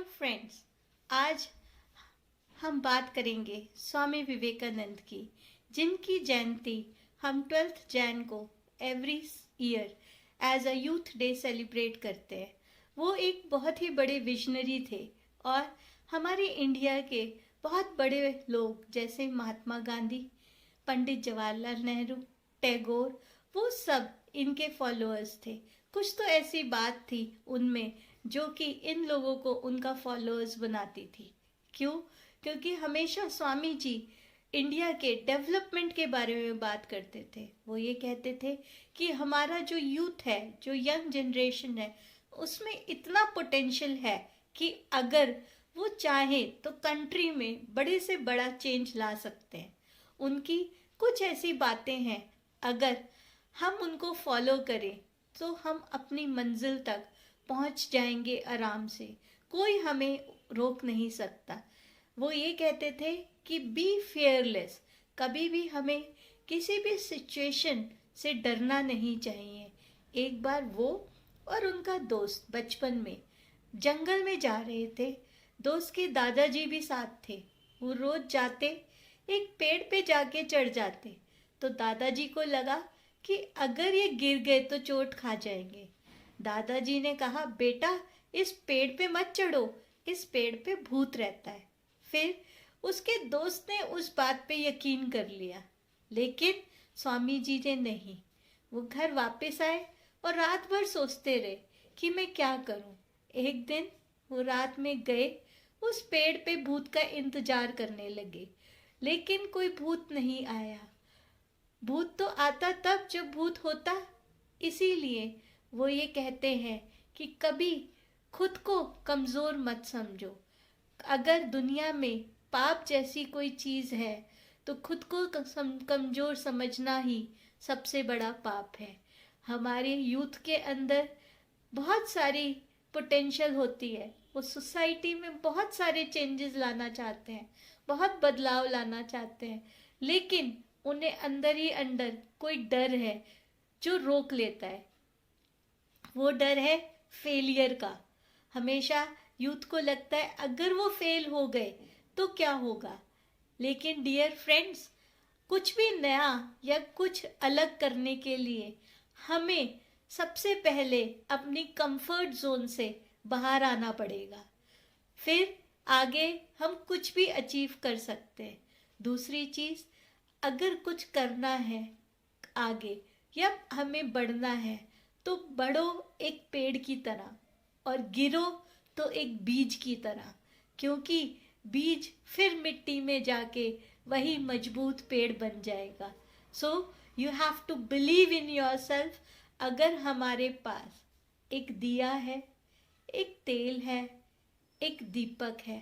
Hello friends, आज हम बात करेंगे स्वामी विवेकानंद की, जिनकी जयंती हम 12 जैन को every year as a youth day celebrate करते हैं। वो एक बहुत ही बड़े विजनरी थे और हमारे इंडिया के बहुत बड़े लोग जैसे महात्मा गांधी, पंडित जवाहरलाल नेहरू, टैगोर, वो सब इनके फॉलोअर्स थे। कुछ तो ऐसी बात थी उनमें जो कि इन लोगों को उनका फॉलोअर्स बनाती थी। क्यों? क्योंकि हमेशा स्वामी जी इंडिया के डेवलपमेंट के बारे में बात करते थे। वो ये कहते थे कि हमारा जो यूथ है, जो यंग जनरेशन है, उसमें इतना पोटेंशियल है कि अगर वो चाहे तो कंट्री में बड़े से बड़ा चेंज ला सकते हैं। उनकी कुछ ऐसी बातें हैं, अगर हम उनको फॉलो करें तो हम अपनी मंजिल तक पहुंच जाएंगे आराम से, कोई हमें रोक नहीं सकता। वो ये कहते थे कि बी फियरलेस, कभी भी हमें किसी भी सिचुएशन से डरना नहीं चाहिए। एक बार वो और उनका दोस्त बचपन में जंगल में जा रहे थे। दोस्त के दादाजी भी साथ थे। वो रोज जाते, एक पेड़ पे जाके चढ़ जाते, तो दादाजी को लगा कि अगर ये गिर गए तो चोट खा जाएंगे। दादाजी ने कहा, बेटा इस पेड़ पे मत चढ़ो, इस पेड़ पे भूत रहता है। फिर उसके दोस्त ने उस बात पे यकीन कर लिया, लेकिन स्वामी जी ने नहीं। वो घर वापस आए और रात भर सोचते रहे कि मैं क्या करूं। एक दिन वो रात में गए, उस पेड़ पे भूत का इंतजार करने लगे, लेकिन कोई भूत नहीं आया। भूत तो आता तब जब भूत होता। इसीलिए वो ये कहते हैं कि कभी खुद को कमज़ोर मत समझो। अगर दुनिया में पाप जैसी कोई चीज़ है तो खुद को कमज़ोर समझना ही सबसे बड़ा पाप है। हमारे यूथ के अंदर बहुत सारी पोटेंशियल होती है। वो सोसाइटी में बहुत सारे चेंजेस लाना चाहते हैं, बहुत बदलाव लाना चाहते हैं, लेकिन उन्हें अंदर ही अंदर कोई डर है जो रोक लेता है। वो डर है फेलियर का। हमेशा यूथ को लगता है अगर वो फेल हो गए तो क्या होगा। लेकिन डियर फ्रेंड्स, कुछ भी नया या कुछ अलग करने के लिए हमें सबसे पहले अपनी कंफर्ट जोन से बाहर आना पड़ेगा, फिर आगे हम कुछ भी अचीव कर सकते हैं। दूसरी चीज़, अगर कुछ करना है आगे या हमें बढ़ना है तो बढ़ो एक पेड़ की तरह और गिरो तो एक बीज की तरह, क्योंकि बीज फिर मिट्टी में जाके वही मजबूत पेड़ बन जाएगा। So you have to believe in yourself. अगर हमारे पास एक दिया है, एक तेल है, एक दीपक है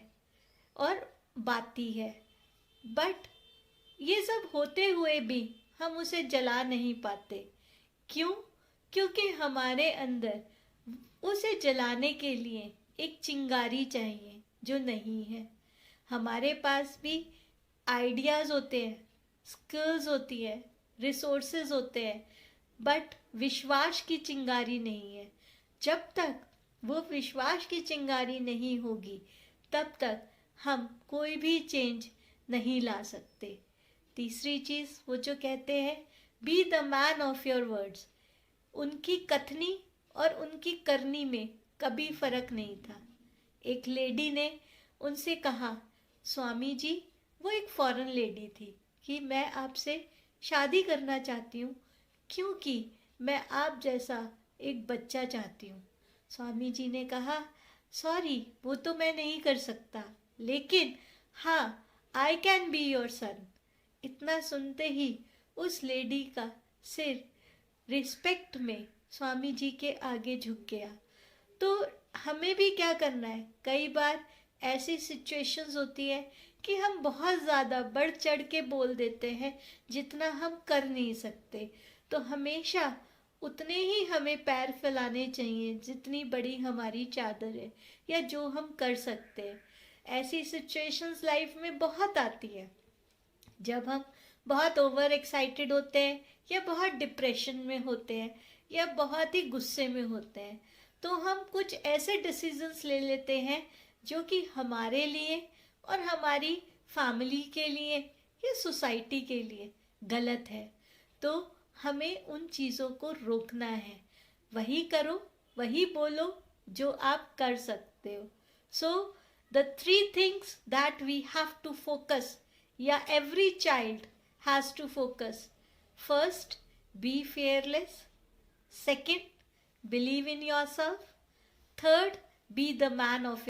और बाती है, बट ये सब होते हुए भी हम उसे जला नहीं पाते। क्यों? क्योंकि हमारे अंदर उसे जलाने के लिए एक चिंगारी चाहिए जो नहीं है। हमारे पास भी आइडियाज़ होते हैं, स्किल्स होती है, रिसोर्सेज होते हैं, बट विश्वास की चिंगारी नहीं है। जब तक वो विश्वास की चिंगारी नहीं होगी तब तक हम कोई भी चेंज नहीं ला सकते। तीसरी चीज़, वो जो कहते हैं be the man of your words. उनकी कथनी और उनकी करनी में कभी फर्क नहीं था। एक लेडी ने उनसे कहा, स्वामी जी, वो एक फॉरेन लेडी थी, कि मैं आपसे शादी करना चाहती हूँ क्योंकि मैं आप जैसा एक बच्चा चाहती हूँ। स्वामी जी ने कहा, सॉरी, वो तो मैं नहीं कर सकता, लेकिन हाँ, I can be your son. इतना सुनते ही उस लेडी का सिर रिस्पेक्ट में स्वामी जी के आगे झुक गया। तो हमें भी क्या करना है, कई बार ऐसी सिचुएशंस होती है कि हम बहुत ज़्यादा बढ़ चढ़ के बोल देते हैं जितना हम कर नहीं सकते। तो हमेशा उतने ही हमें पैर फैलाने चाहिए जितनी बड़ी हमारी चादर है या जो हम कर सकते हैं। ऐसी सिचुएशंस लाइफ में बहुत आती है जब हम बहुत ओवर एक्साइटेड होते हैं या बहुत डिप्रेशन में होते हैं या बहुत ही गुस्से में होते हैं, तो हम कुछ ऐसे डिसीजंस ले लेते हैं जो कि हमारे लिए और हमारी फैमिली के लिए या सोसाइटी के लिए गलत है, तो हमें उन चीज़ों को रोकना है। वही करो, वही बोलो जो आप कर सकते हो। So the 3 things that we have to focus, या every child has to focus. First, be fearless. Second, believe in yourself. Third, be the man of